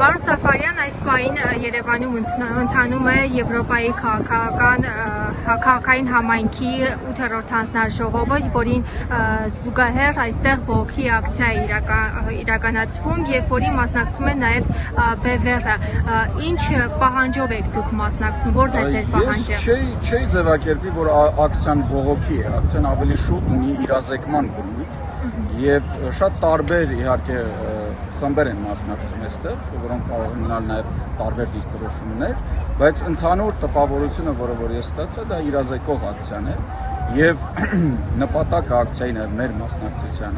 Պարոն Սաֆարյան, այս պահին Երևանում ընթանում է Եվրոպայի քաղաքային համայնքի 8-րդ հանձնաժողովը, որին զուգահեռ այստեղ բողոքի ակցիա է իրականացվում եւ որի մասնակցում է նաեւ ԲՎՌ-ը։ Ինչ պահանջով եք դուք մասնակցում, որն է ձեր պահանջը։ Չի ձևակերպի, որ ակցիան բողոքի է, ակցիան ավելի շուտ ունի իրազեկման բնույթ եւ շատ տարբեր իհարկե խմբեր են մասնակցում այստեղ, որոնք կարող են ունենալ նաև տարբեր դիրքորոշումներ, բայց ընդհանուր տպավորությունը, որը որ ես ստացա, դա իրազեկող ակցիան է եւ նպատակը ակցիայի նաև մեր մասնակցության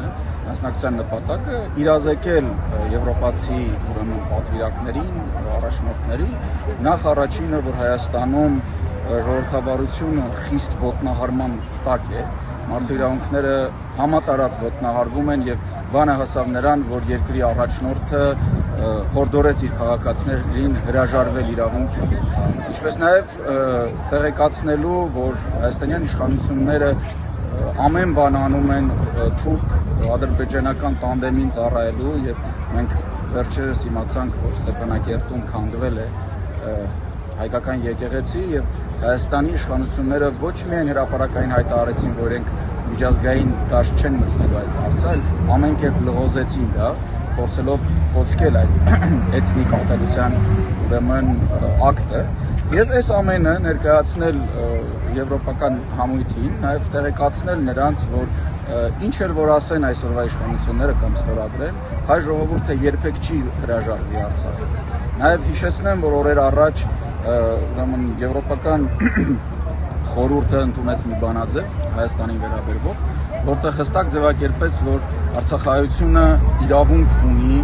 նպատակը իրազեկել եվրոպացի ուրեմն պատվիրակներին, առաջնորդներին, նախ առաջինը, որ Հայաստանում ժողովրդավարությունը խիստ ոտնահարման տակ է, մարդու իրավունքները համատարած ոտնահարվում են եւ բանը հասավ նրան, որ երկրի առաջնորդը հորդորեց իր քաղաքացիներին հրաժարվել իրավունքից։ Ինչպես նաեւ տեղեկացնելու, որ հայաստանյան իշխանությունները ամեն բան անում են թուրք-ադրբեջանական տանդեմին ծառայելու եւ մենք վերջերս իմացանք, որ Ստեփանակերտում քանդվել է հայկական եկեղեցի եւ Հայաստանի իշխանությունները ոչ միայն հրապարակային հայտարարեցին, որ իրենք միջազգային դաշտ չեն մտցնելու այդ հարցը, այլ ամեն կերպ լղոզեցին դա, փորձելով կոծկել այդ էթնիկ ատելության ուրեմն ակտը եւ այս ամենը ներկայացնել եվրոպական համույթին, նաեւ տեղեկացնել նրանց, որ ինչ էլ որ ասեն այսօրվա իշխանությունները կամ ստորագրեն, հայ ժողովուրդը երբեք չի հրաժարվի Արցախից։ Նաեւ հիշեցնեմ, որ օրեր առաջ ուրեմն եվրոպական խորհուրդը ընդունեց մի բանաձև Հայաստանին վերաբերող, որտեղ հստակ ձևակերպեց, որ արցախայությունը իրավունք ունի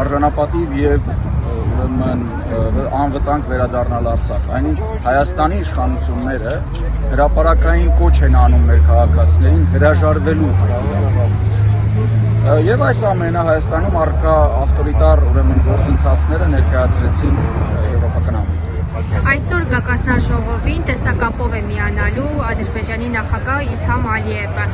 արժանապատիվ եւ ուրեմն անվտանգ վերադառնալ Արցախ։ Այնինչ Հայաստանի իշխանությունները հրապարակային կոչ են անում մեր քաղաքացիներին հրաժարվելու եւ այս ամենը Հայաստանում առկա ավտորիտար ուրեմն գործընթացները ներկայացրեցին եվրոպական համույթին։ Այսօր գագաթնաժողովին տեսակապով է միանալու Ադրբեջանի նախագահ Իլհամ Ալիևը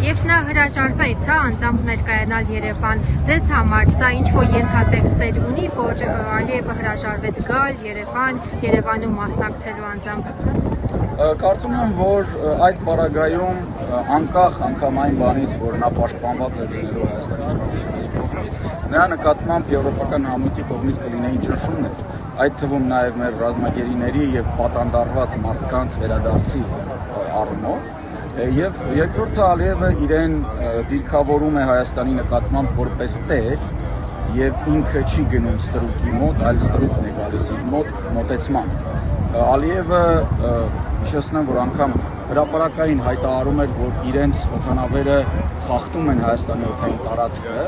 եւ նա հրաժարվեց անձամբ ներկայանալ Երևան։ Ձեզ համար սա ինչ-որ ենթատեքստեր ունի, որ Ալիևը հրաժարվեց գալ Երևանում մասնակցելու անձամբ։ Կարծում եմ, որ այդ պարագայում անկախ անգամ այն բանից, որ նա պաշտպանված է լինելու Հայաստանի իշխանությունների կողմից, նրա նկատմամբ եվրոպական համույթի կողմից կլինեին ճնշումներ, այդ թվում նաև մեր ռազմագերիների եւ պատանդարված մարդկանց վերադարձի առումով, եւ երկրորդը Ալիևը իրեն դիրքավորում է Հայաստանի նկատմամբ որպես տեր եւ ինքը չի գնում ստրուկի մոտ, այլ ստրուկն է գալիս իր մոտ մոտեցման։ Ալիևը հիշեցնեմ, որ անգամ հրապարակային հայտարարում էր, որ իրենց օդանավերը խախտում են Հայաստանի օդային տարածքը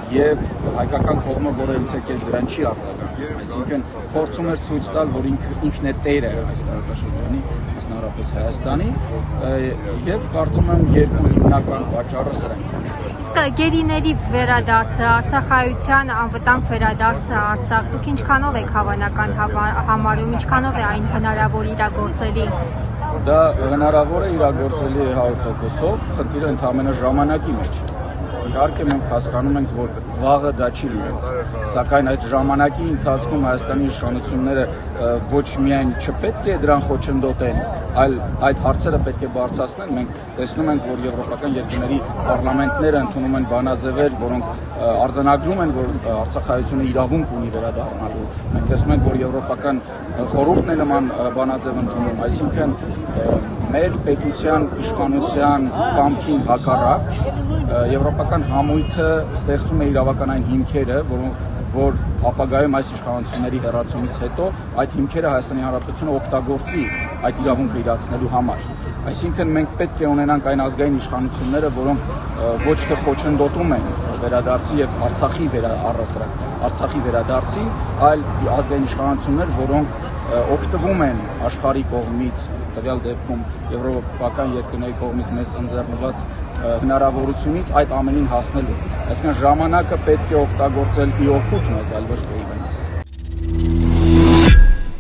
եւ հայկական կողմը որևիցե կերպ դրան չի արձագանքում, այսինքն փորձում էր ցույց տալ, որ ինքն է տերը այս տարածաշրջանի, մասնավորապես Հայաստանի, եւ կարծում եմ երկու հիմնական պատճառը սրանք են։ Իսկ գերիների վերադարձը, արցախայության անվտանգ վերադարձը Արցախ, դուք ինչքանով եք հավանական համարում, ինչքանով է այն հնարավոր իրագործելի։ Դա հնարավոր է իրագործելի 100%-ով, խնդիրը ընդհանրապես ժամանակի մեջ է։ Իհարկե մենք հասկանում ենք, որ վաղը դա չի լինելու, սակայն այդ ժամանակի ընթացքում Հայաստանի իշխանությունները ոչ միայն չպետք է դրան խոչընդոտեն, այլ այդ հարցերը պետք է բարձրացնեն։ Մենք տեսնում ենք, որ եվրոպական երկրների պարլամենտները ընդունում են բանաձևեր, որոնք արձանագրում են, որ արցախայությունը իրավունք ունի վերադառնալու։ Մենք տեսնում ենք, որ եվրոպական խորհուրդն է նման բանաձև ընդունում, այսինքն մեր պետության իշխանության կամքին հակառակ եվրոպական համույթը ստեղծում է իրավականային հիմքերը, որ ապագայում այս իշխանությունների հեռացումից հետո այդ հիմքերը Հայաստանի Հանրապետությունը օգտագործի այդ իրավունքը իրացնելու համար։ Այսինքն մենք պետք է ունենանք այն ազգային իշխանությունները, որոնք ոչ թե խոչընդոտում են վերադարձի եւ Արցախի վերադարձին, այլ ազգային իշխանություններ, որոնք օգտվում են աշխարհի կողմից, տվյալ դեպքում եվրոպական երկրների կողմից մեզ ընձեռնված հնարավորությունից այդ ամենին հասնելու։ Այսինքն ժամանակը պետք է օգտագործել ի օգուտ մեզ, այլ ոչ թե ի վնաս։